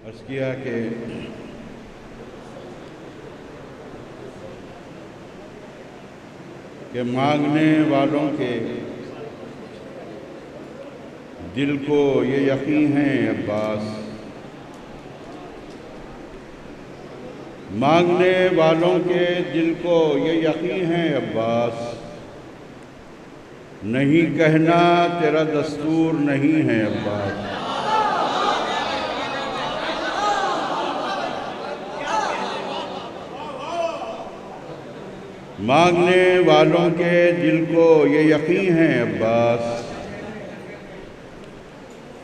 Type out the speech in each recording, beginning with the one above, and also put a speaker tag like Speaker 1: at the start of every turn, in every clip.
Speaker 1: عرض کیا کہ مانگنے والوں کے دل کو یہ یقین ہے عباس، مانگنے والوں کے دل کو یہ یقین ہے عباس، نہیں کہنا تیرا دستور نہیں ہے عباس۔ مانگنے والوں کے دل کو یہ یقین ہے عباس،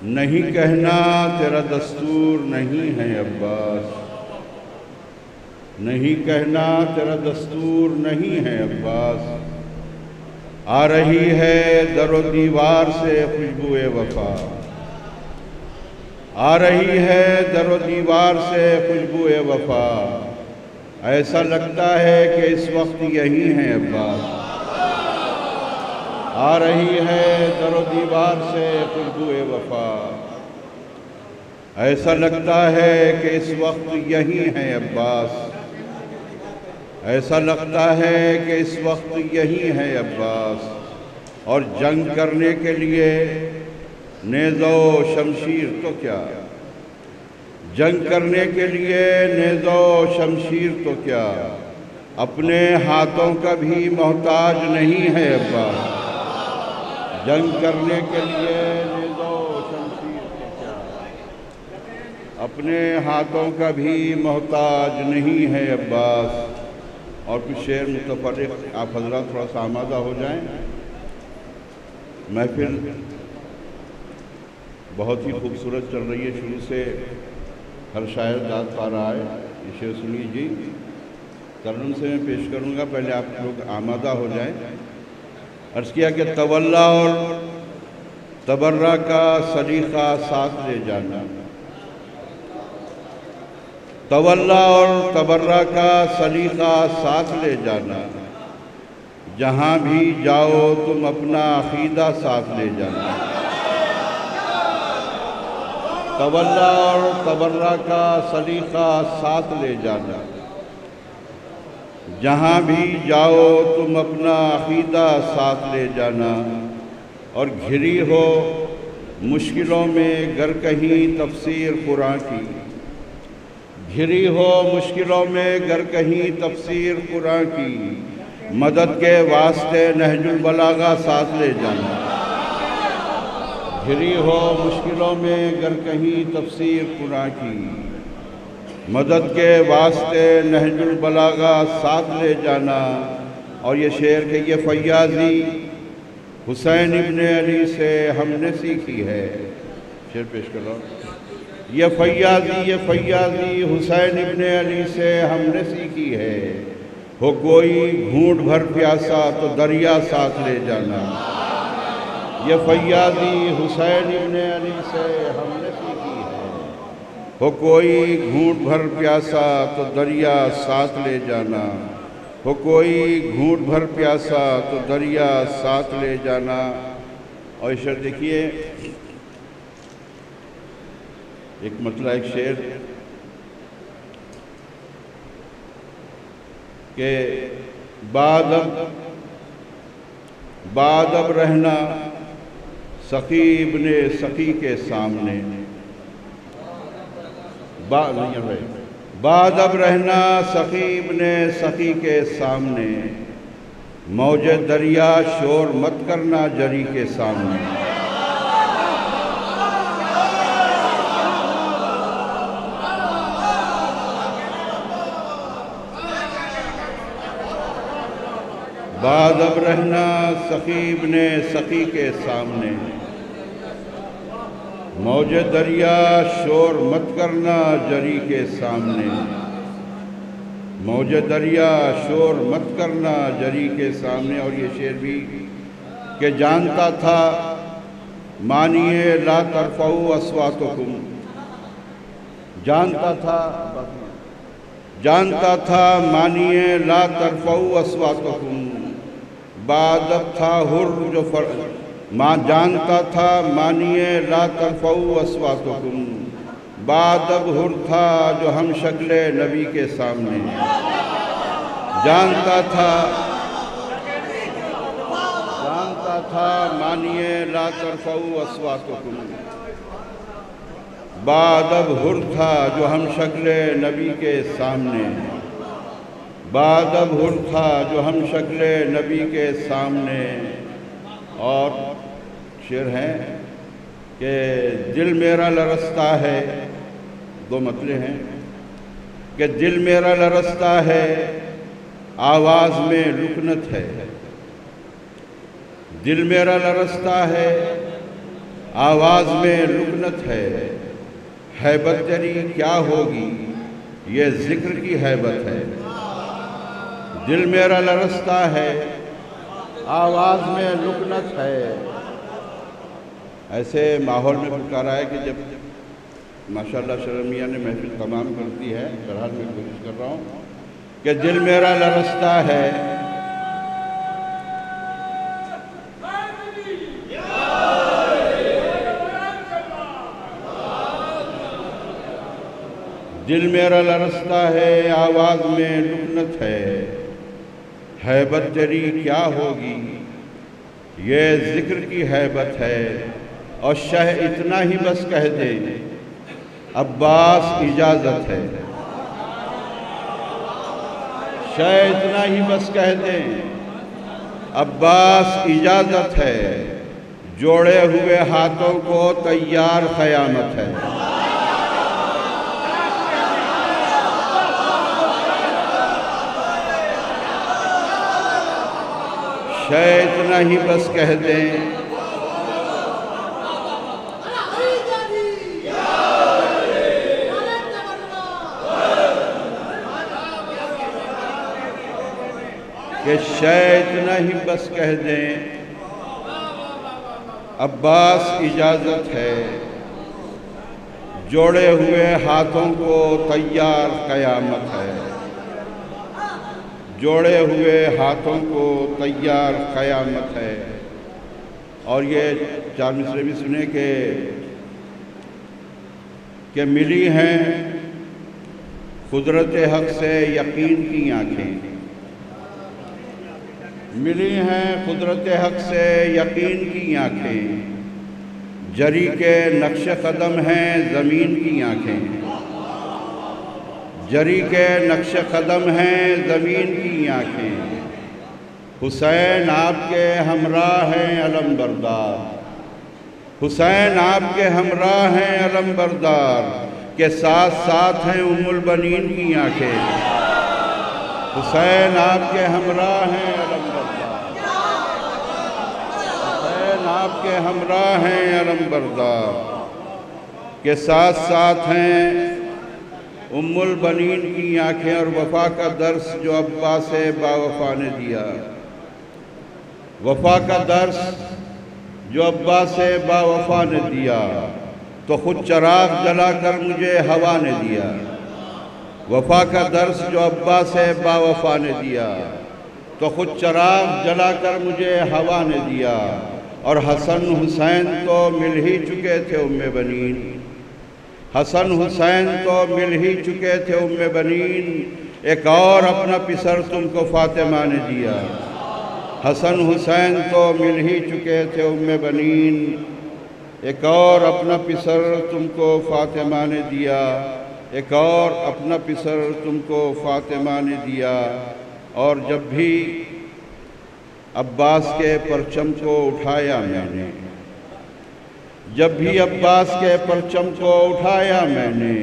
Speaker 1: نہیں کہنا تیرا دستور نہیں ہے عباس، نہیں کہنا تیرا دستور نہیں ہے عباس۔ آ رہی ہے در و دیوار سے خوشبوئے وفا، آ رہی ہے در و دیوار سے خوشبوئے وفا، ایسا لگتا ہے کہ اس وقت یہی ہے عباس۔ آ رہی ہے در و دیوار سے خوشبوئے وفا، ایسا لگتا ہے کہ اس وقت یہی ہے عباس، ایسا لگتا ہے کہ اس وقت یہی ہے عباس۔ اور جنگ کرنے کے لیے نیز و شمشیر تو کیا، جنگ کرنے کے لیے نیز و شمشیر تو کیا، اپنے ہاتھوں کا بھی محتاج نہیں ہے عباس۔ جنگ کرنے کے لیے نیز و شمشیر تو کیا، اپنے ہاتھوں کا بھی محتاج نہیں ہے عباس۔ اور کچھ شعر متفرق آپ حضرات تھوڑا سا آمادہ ہو جائیں۔ محفل بہت ہی خوبصورت چل رہی ہے، شروع سے ہر شاعر داد پا رہا ہے۔ یہ شعر سنیے جی، ترنم سے میں پیش کروں گا، پہلے آپ لوگ آمادہ ہو جائیں۔ عرض کیا کہ تولا اور تبرہ کا سلیقہ ساتھ لے جانا، تولا اور تبرہ کا سلیقہ ساتھ لے جانا، جہاں بھی جاؤ تم اپنا عقیدہ ساتھ لے جانا۔ تولا اور تبرہ کا سلیقہ ساتھ لے جانا، جہاں بھی جاؤ تم اپنا عقیدہ ساتھ لے جانا۔ اور گھری ہو مشکلوں میں گر کہیں تفسیر قرآن کی، گھری ہو مشکلوں میں گر کہیں تفسیر قرآن کی، مدد کے واسطے نہج البلاغہ ساتھ لے جانا۔ گھری ہو مشکلوں میں گر کہیں تفسیر قرآن کی، مدد کے واسطے نہج البلاغہ ساتھ لے جانا۔ اور یہ شعر کہ یہ فیاضی حسین ابن علی سے ہم نے سیکھی ہے، شعر پیش کر رہا ہوں۔ یہ فیاضی حسین ابن علی سے ہم نے سیکھی ہے، ہو کوئی گھونٹ بھر پیاسا تو دریا ساتھ لے جانا۔ یہ فیاضی حسین ابن علی سے ہم نے سیکھی ہے، ہو کوئی گھونٹ بھر پیاسا تو دریا ساتھ لے جانا، ہو کوئی گھونٹ بھر پیاسا تو دریا ساتھ لے جانا۔ اور یہ شعر دیکھیے، ایک مطلع ایک شعر کہ بعد اب رہنا سخی ابن سخی کے سامنے، بعد اب رہنا سخی ابن سخی کے سامنے، موج دریا شور مت کرنا جری کے سامنے۔ بعد اب رہنا سخی ابن سخی کے سامنے، موج دریا شور مت کرنا جری کے سامنے، موج دریا شور مت کرنا جری کے سامنے۔ اور یہ شعر بھی کہ جانتا تھا مانیے لا ترفعوا اصواتکم، جانتا تھا مانیے لا ترفعوا اصواتکم، بعد اب تھا حر جو جانتا تھا مانیے لا ترفعوا اصواتکم، بادب حر تھا جو ہم شکل نبی کے سامنے، جانتا تھا مانیے لا ترفعوا اصواتکم، بادب حر تھا جو ہم شکل نبی کے سامنے، بادب حر تھا جو ہم شکل نبی کے سامنے۔ اور شعر ہے کہ دل میرا لرزتا ہے، دو مطلع ہیں کہ دل میرا لرزتا ہے، آواز میں لکنت ہے، دل میرا لرزتا ہے، آواز میں لکنت ہے، ہیبت تیری کیا ہوگی یہ ذکر کی ہیبت ہے، دل میرا لرزتا ہے، آواز میں لکنت ہے۔ ایسے ماحول میں پکارا ہے کہ جب ماشاءاللہ شرمیہ نے محفل تمام کرتی ہے، بہرحال میں کوشش کر رہا ہوں کہ دل میرا لرزتا ہے، دل میرا لرزتا ہے، آواز میں لکنت ہے، ہیبت تیری کیا ہوگی یہ ذکر کی ہیبت ہے۔ اور شہ اتنا ہی بس کہہ دے عباس اجازت ہے، شہ اتنا ہی بس کہہ دے عباس اجازت ہے، جوڑے ہوئے ہاتھوں کو تیار قیامت ہے۔ شہ اتنا ہی بس کہہ دیں کہ شہ اتنا ہی بس کہہ دیں عباس اجازت ہے، جوڑے ہوئے ہاتھوں کو تیار قیامت ہے، جوڑے ہوئے ہاتھوں کو تیار قیامت ہے۔ اور یہ چار مصرے بھی سنے کہ ملی ہیں قدرت حق سے یقین کی آنکھیں، ملی ہیں قدرت حق سے یقین کی آنکھیں، جری کے نقش قدم ہیں زمین کی آنکھیں، جری کے نقش قدم ہیں زمین کی آنکھیں، حسین آپ کے ہمراہ ہیں علم بردار، حسین آپ کے ہمراہ ہیں علم بردار، کے ساتھ ساتھ ہیں ام البنین کی آنکھیں، حسین آپ کے ہمراہ ہیں علم بردار، حسین آپ کے ہمراہ ہیں علم بردار، کے ساتھ ساتھ ہیں ام البنین کی آنکھیں۔ اور وفا کا درس جو عباس باوفا نے دیا، وفا کا درس جو عباس باوفا نے دیا، تو خود چراغ جلا کر مجھے ہوا نے دیا، وفا کا درس جو عباس باوفا نے دیا، تو خود چراغ جلا کر مجھے ہوا نے دیا۔ اور حسن حسین تو مل ہی چکے تھے ام بنین، حسن حسین تو مل ہی چکے تھے ام بنین، ایک اور اپنا پسر تم کو فاطمہ نے دیا، حسن حسین تو مل ہی چکے تھے ام بنین، ایک اور اپنا پسر تم کو فاطمہ نے دیا، ایک اور اپنا پسر تم کو فاطمہ نے دیا۔ اور جب بھی عباس کے پرچم کو اٹھایا میں نے، جب بھی عباس کے پرچم کو اٹھایا میں نے،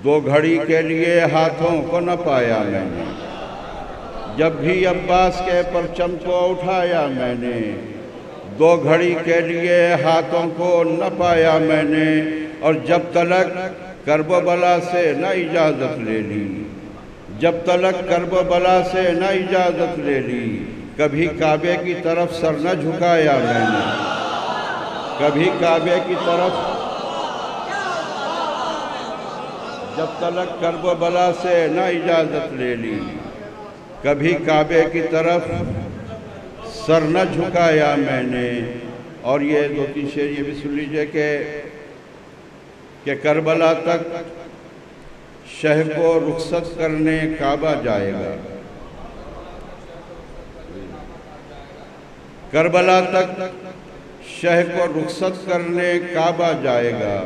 Speaker 1: دو گھڑی کے لیے ہاتھوں کو نہ پایا میں نے، جب بھی عباس کے پرچم کو اٹھایا میں نے، دو گھڑی کے لیے ہاتھوں کو نہ پایا میں نے۔ اور جب تلک کرب و بلا سے نہ اجازت لے لی، جب تلک کرب و بلا سے نہ اجازت لے لی، کبھی کعبے کی طرف سر نہ جھکایا میں نے، کبھی کعبے کی طرف، جب تلک کرب و بلا سے نہ اجازت لے لی، کبھی کعبے کی طرف سر نہ جھکایا میں نے۔ اور یہ دو تین شعر یہ بھی سن لیجئے کہ کہ کربلا تک شہ کو رخصت کرنے کعبہ جائے گا، کربلا تک شہ کو رخصت کرنے کعبہ جائے گا،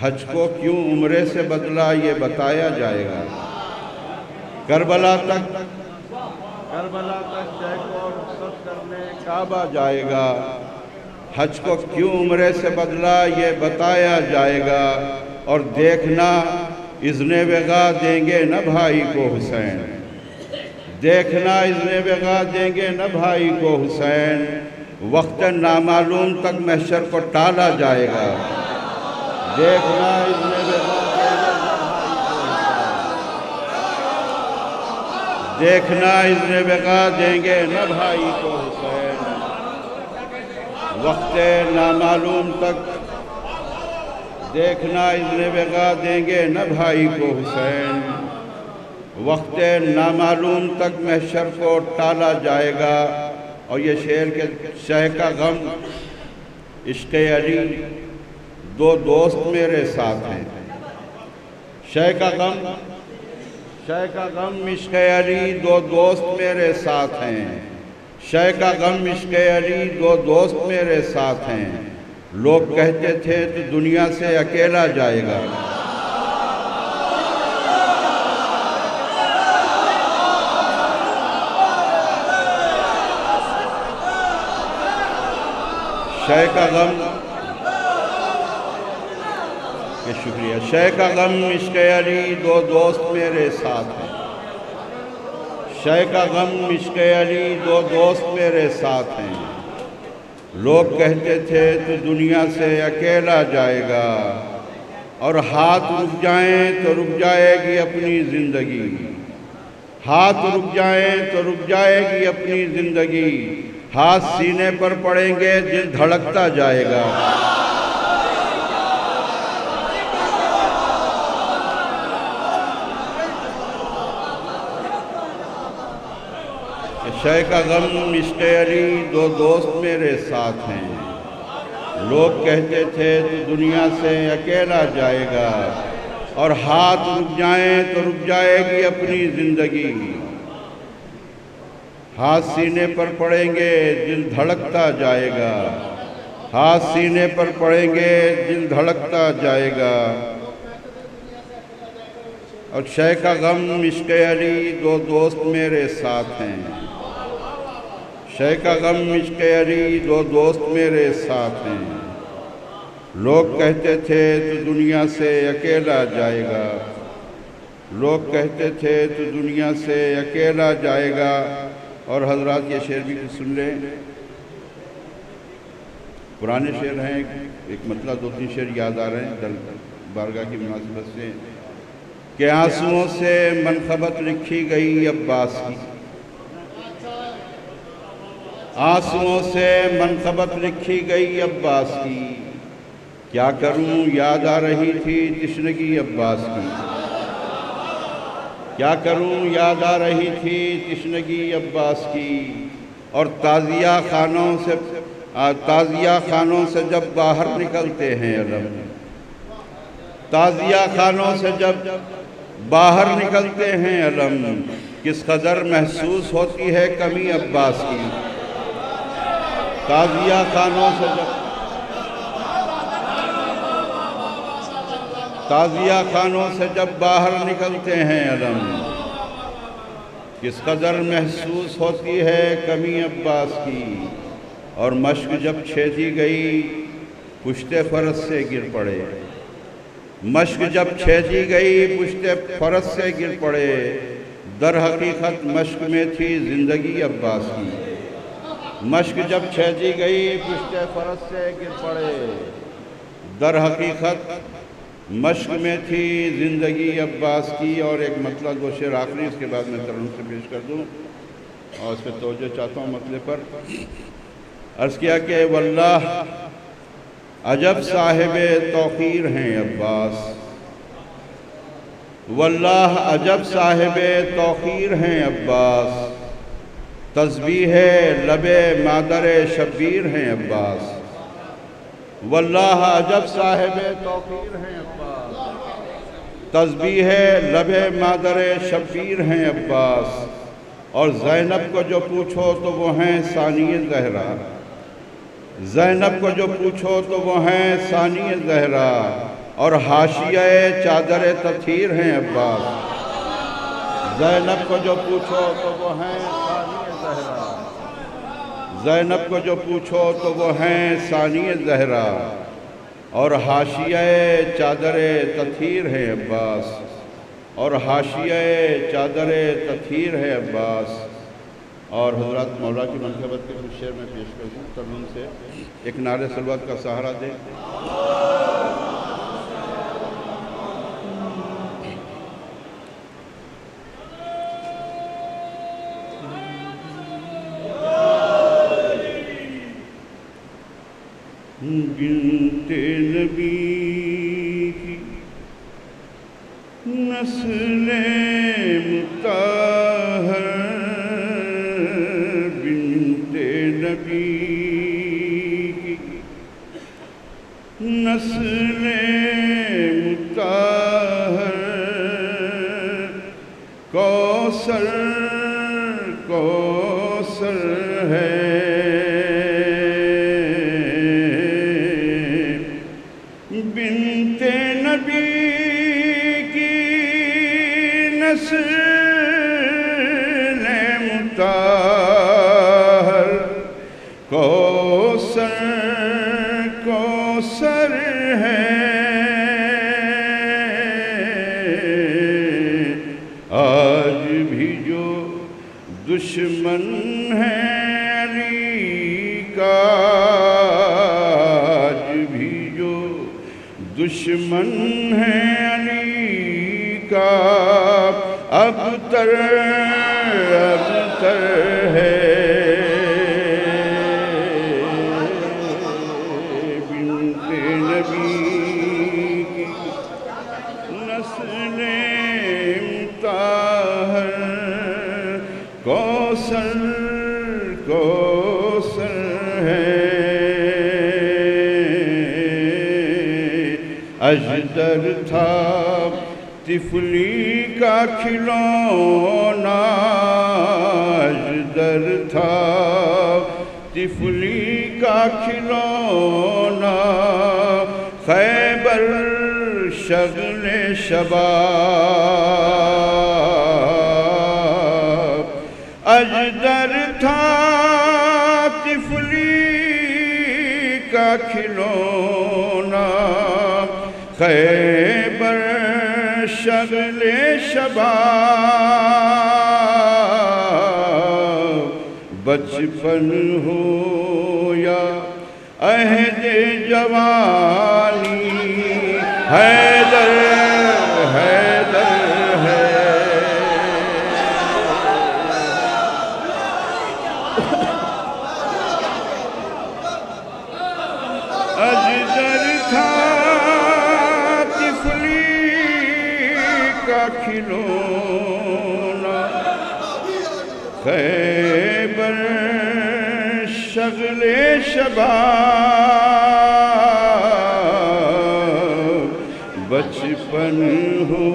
Speaker 1: حج کو کیوں عمرے سے بدلا یہ بتایا جائے گا۔ کربلا تک شہ کو رخصت کرنے کعبہ جائے گا، حج کو کیوں عمرے سے بدلا یہ بتایا جائے گا، اور دیکھنا اذن وغا دیں گے نہ بھائی کو حسین، دیکھنا اذن وغا دیں گے نہ بھائی کو حسین، وقت نامعلوم تک محشر کو ٹالا جائے گا، دیکھنا اذن وغا دیکھنا اذن وغا دیں گے نہ بھائی کو حسین، وقت نامعلوم تک دیکھنا اذن وغا دیں گے نہ بھائی کو حسین، وقت نامعلوم تک محشر کو ٹالا جائے گا۔ اور یہ شعر کے شہ کا غم عشق علی دو دوست میرے ساتھ ہیں، شہ کا غم عشق علی دو دوست میرے ساتھ ہیں، شہ کا غم عشق علی دو دوست میرے ساتھ ہیں، لوگ کہتے تھے تو دنیا سے اکیلا جائے گا، شہ کا غم شکریہ، شہ کا غم عشق علی دو دوست میرے ساتھ ہیں، شہ کا غم عشق علی دو دوست میرے ساتھ ہیں، لوگ کہتے تھے تو دنیا سے اکیلا جائے گا، اور ہاتھ رک جائیں تو رک جائے گی اپنی زندگی، ہاتھ رک جائیں تو رک جائے گی اپنی زندگی، ہاتھ سینے پر پڑیں گے دل دھڑکتا جائے گا، شہ کا غم عشق علی دو دوست میرے ساتھ ہیں، لوگ کہتے تھے تو دنیا سے اکیلا جائے گا، اور ہاتھ رک جائیں تو رک جائے گی اپنی زندگی، ہاتھ سینے پر پڑیں گے دل دھڑکتا جائے گا، ہاتھ سینے پر پڑیں گے دل دھڑکتا جائے گا، اور شہ کا غم عشق علی دو دوست میرے ساتھ ہیں، شہ کا غم عشق علی دو دوست میرے ساتھ ہیں، لوگ کہتے تھے تو دنیا سے اکیلا جائے گا، لوگ کہتے تھے تو دنیا سے اکیلا جائے گا۔ اور حضرات یہ شعر بھی سن لیں، پرانے شعر ہیں، ایک مطلب دو تین شعر یاد آ رہے ہیں بارگاہ کی مناسبت سے، کہ آنسوؤں سے منقبت لکھی گئی عباس کی، آنسوؤں سے منقبت لکھی گئی عباس کی، کیا کروں یاد آ رہی تھی تشنگی عباس کی، کیا کروں یاد آ رہی تھی تشنگی عباس کی، اور تعزیہ خانوں سے جب باہر نکلتے ہیں علم، تعزیہ خانوں سے جب باہر نکلتے ہیں علم، کس قدر محسوس ہوتی ہے کمی عباس کی، تعزیہ خانوں سے جب تعزیہ خانوں سے جب باہر نکلتے ہیں علم، کس قدر محسوس ہوتی ہے کمی عباس کی، اور مشق جب چھیدی گئی پشت فرس سے گر پڑے، مشق جب چھیدی گئی پشت فرس سے گر پڑے، در حقیقت مشق میں تھی زندگی عباس کی، مشق جب چھیدی گئی پشت فرس سے گر پڑے، در حقیقت مشق میں تھی زندگی عباس کی۔ اور ایک مطلب دو شعر آخری، اس کے بعد میں ترنم سے پیش کر دوں اور اس پہ توجہ چاہتا ہوں مطلب پر۔ عرض کیا کہ واللہ عجب صاحب توقیر ہیں عباس، واللہ عجب صاحب توقیر ہیں عباس، تسبیح لب مادر شبیر ہیں عباس، واللہ عجب صاحب توقیر ہیں عباس، تسبیح لب مادر شبیر ہیں عباس، اور زینب کو جو پوچھو تو وہ ہیں ثانی زہرا، زینب کو جو پوچھو تو وہ ہیں ثانی زہرا، اور حاشیہ چادر تطہیر ہیں عباس، زینب کو جو پوچھو تو وہ ہیں ثانی زہرا، زینب کو جو پوچھو تو وہ ہیں ثانی زہرا، اور حاشیہ چادر تطہیر ہے عباس، اور حاشیہ چادر تطہیر ہے عباس۔ اور حضرات مولا کی منقبت کے کچھ شعر میں پیش کر دوں، ترنم سے ایک نعرہ صلوات کا سہارا دیں۔ بنت نبی کی نسل مطہر، بنت نبی کی نسل مطہر، کوثر کوثر ہے، بنت نبی کی نسل مطہر، کوثر کوثر ہے، آج بھی جو دشمن ہے علی کا، دشمن ہے علی کا، ابتر ابتر ہے، بنت نبی کی نسل مطہر، کوثر کوثر ہے، اژدر تھا طفلی کا کھلونا، اژدر تھا طفلی کا کھلونا، خیبر شغل شباب، اژدر تھا طفلی کا کھلونا، خیبر شغل شباب، بچپن ہو یا عہد جوانی، حیدر حیدر ہے، اژدر تھا کا کھلونا، خیبر شغل شباب، بچپن ہو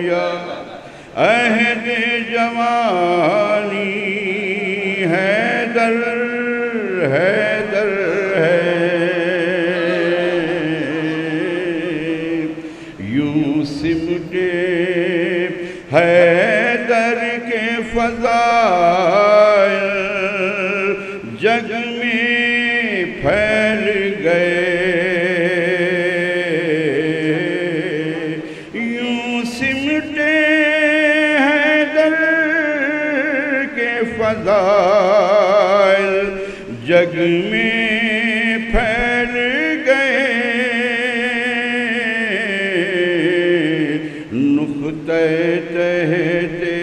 Speaker 1: یا عہد جوانی، حیدر حیدر ہے، یوں سمٹے حیدر کے فضائل، جگ میں پھیل گئے، یوں سمٹے حیدر کے فضائل، جگ میں پھیل گئے، نقطۂ تہتے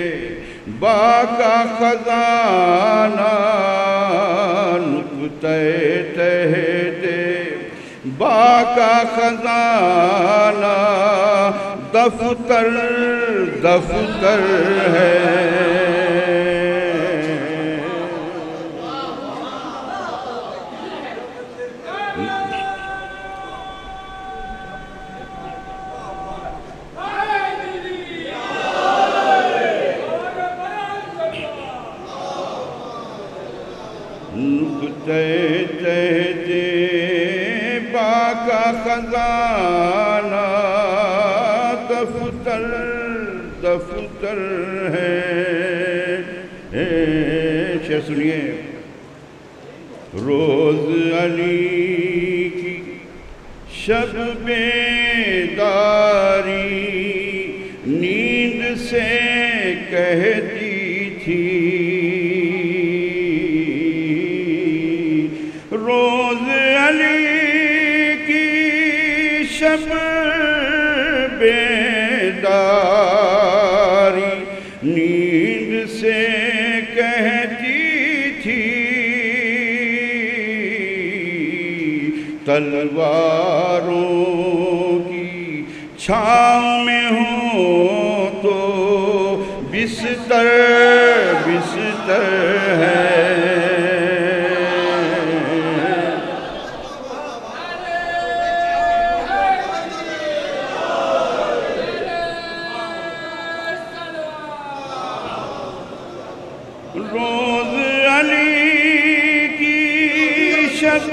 Speaker 1: با کا خزانہ، نقطۂ تہتے با کا خزانہ، دفتر دفتر ہے، خزانہ دفتر دفتر ہے. شعر سنیے. روز علی کی شب بیداری نیند سے کہتی تھی. روز علی کی شب بیداری نیند سے کہتی تھی. تلواروں کی چھاؤں میں ہوں تو بستر بستر ہے. روز علی کی شب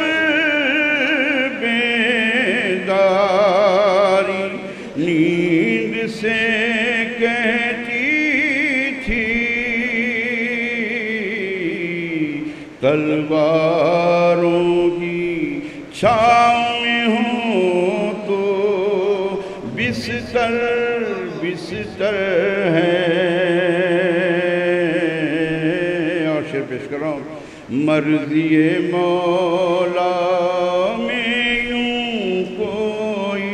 Speaker 1: بیداری نیند سے کہتی تھی. تلواروں کی چھاؤں میں ہوں تو بستر بستر ہے. پیش کر رہا ہوں. مرضی مولا میں یوں کوئی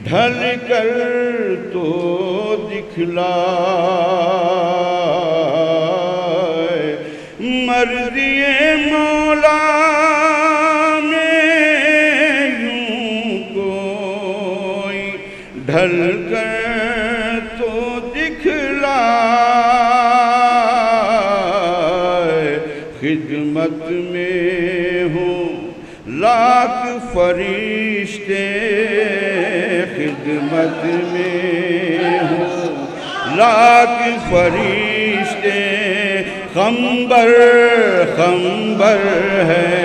Speaker 1: ڈھل کر تو دکھلائے. مرضی مولا میں یوں کوئی ڈھل کر تو دکھلائے. خدمت میں ہوں لاکھ فرشتے. خدمت میں ہوں لاکھ فرشتے. خمبر خمبر ہے.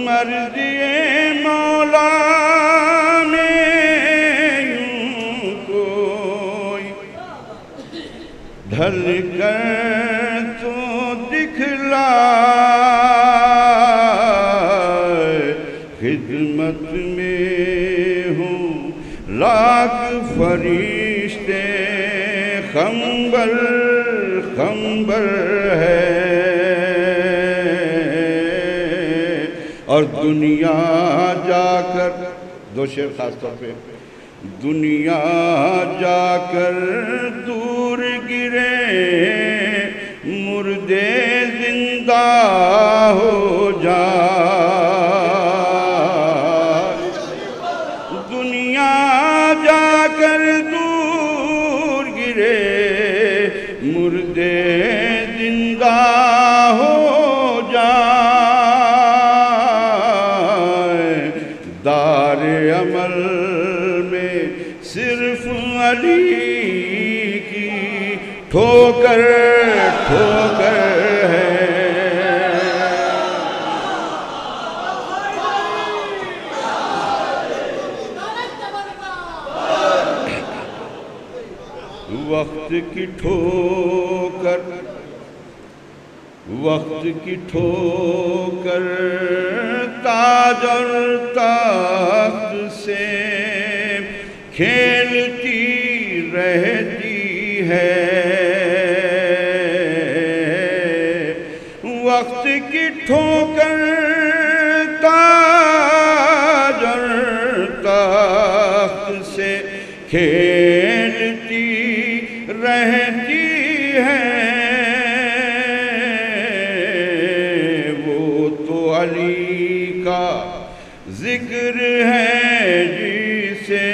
Speaker 1: مرضی مولا ڈھل کر تو دکھلائے. خدمت میں ہوں لاکھ فرشتے. خمبر خمبر ہے. اور دنیا جا کر دو شعر خاص طور پہ. دنیا جا کر دور گرے مردے زندہ ہو جائے. دنیا جا کر دور گرے مردے زندہ ہو جائے. دار عمل صرف علی کی ٹھوکر ٹھوکر ہے. وقت کی ٹھوکر وقت کی ٹھوکر تاج اور تخت سے کھیلتی رہتی ہے. وقت کی ٹھوکر تاج اور تخت سے کھیلتی رہتی ہے. وہ تو علی کا ذکر ہے جسے.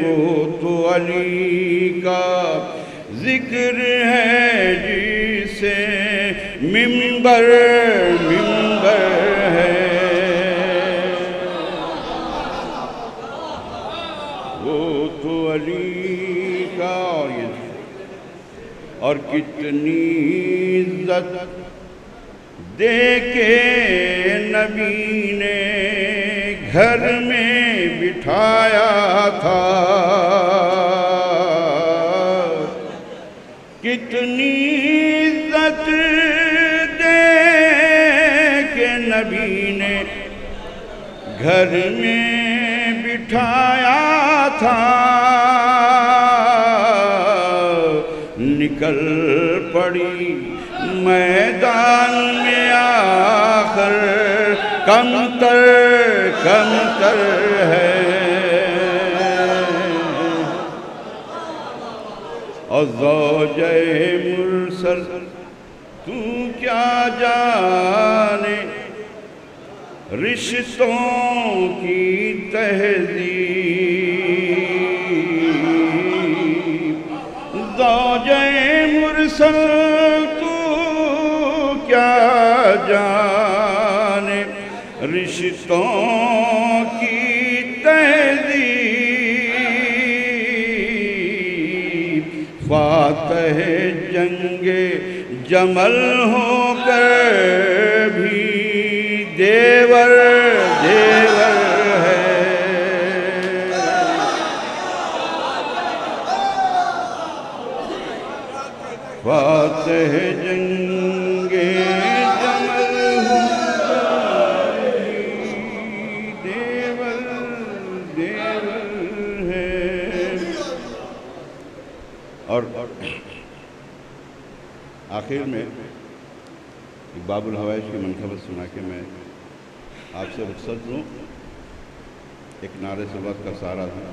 Speaker 1: وہ تو علی کا ذکر ہے جسے منبر منبر ہے. وہ تو علی کا اور کتنی عزت دے کے نبی نے گھر میں بٹھایا تھا، کتنی عزت دے کے نبی نے گھر میں بٹھایا تھا، نکل پڑی میدان میں آخر کمتر ہے، اور زوجہ مرسل تو کیا جانے رشتوں کی تہذیب، زوجہ مرسل تو کیا جانے رشتوں کی تہذیب، فاتح جنگ جمل ہو کر بھی دیور ہے، فاتح جنگ جمل ہو کر بھی دیور ہے۔ اور آخر میں ایک باب الحوائج کی منقبت سنا کے میں آپ سے رخصت لوں، ایک نعرے صلوات کا سہارا تھا۔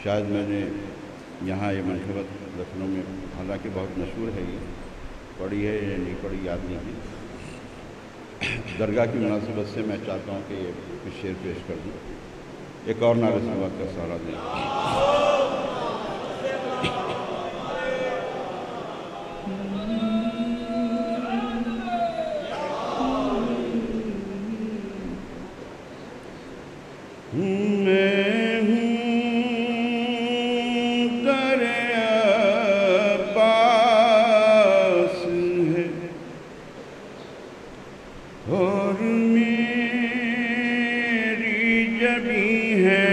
Speaker 1: شاید میں نے یہاں یہ منقبت لکھنؤ میں، حالانکہ بہت مشہور ہے، یہ پڑھی ہے یا نہیں پڑھی یاد نہیں ہے، درگاہ کی مناسبت سے میں چاہتا ہوں کہ یہ کچھ شعر پیش کر دوں، ایک اور نعرے صلوات کا سہارا دیں۔ میں ہوں دریا پاس ہے اور میری جبی ہے،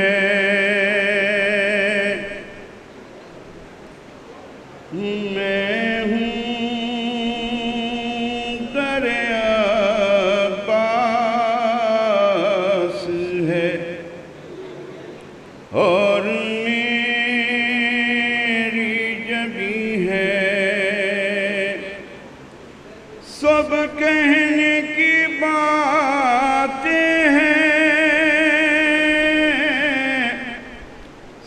Speaker 1: میں ہوں دریا پاس ہے اور میری جبی ہے، سب کہنے کی باتیں ہیں،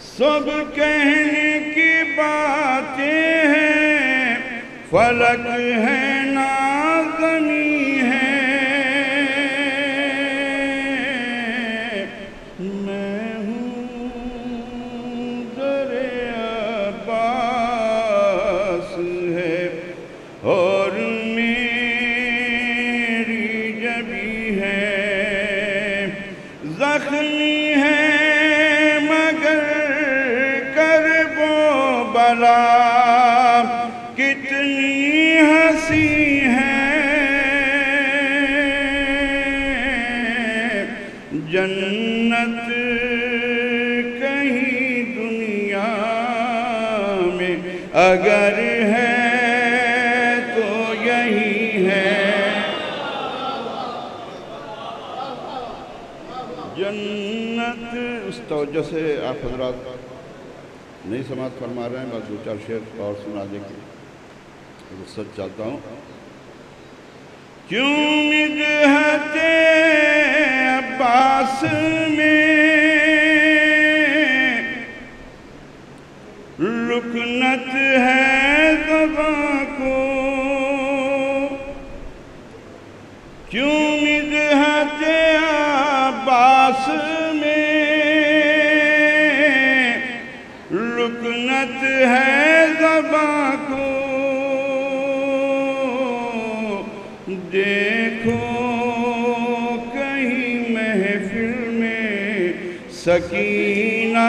Speaker 1: سب کہنے کی باتیں ہیں، فلک ہے نا زمین ہے، میں ہوں دریا پاس ہے اور میری جبی ہے، زخمی ہے مگر کرب و بلا کتنی ہنسی ہے، جنت کہیں دنیا میں اگر ہے تو یہی ہے، جنت۔ اس توجہ سے آپ حضرات نہیں سماعت فرما رہے ہیں، بس دو چار شعر اور سنا دیں کہ رخصت چاہتا ہوں۔ کیوں مدحت عباس میں لکنت ہے زباں کو، کیوں مدحت عباس میں لکنت ہے زباں کو، دیکھو کہیں محفل میں سکینہ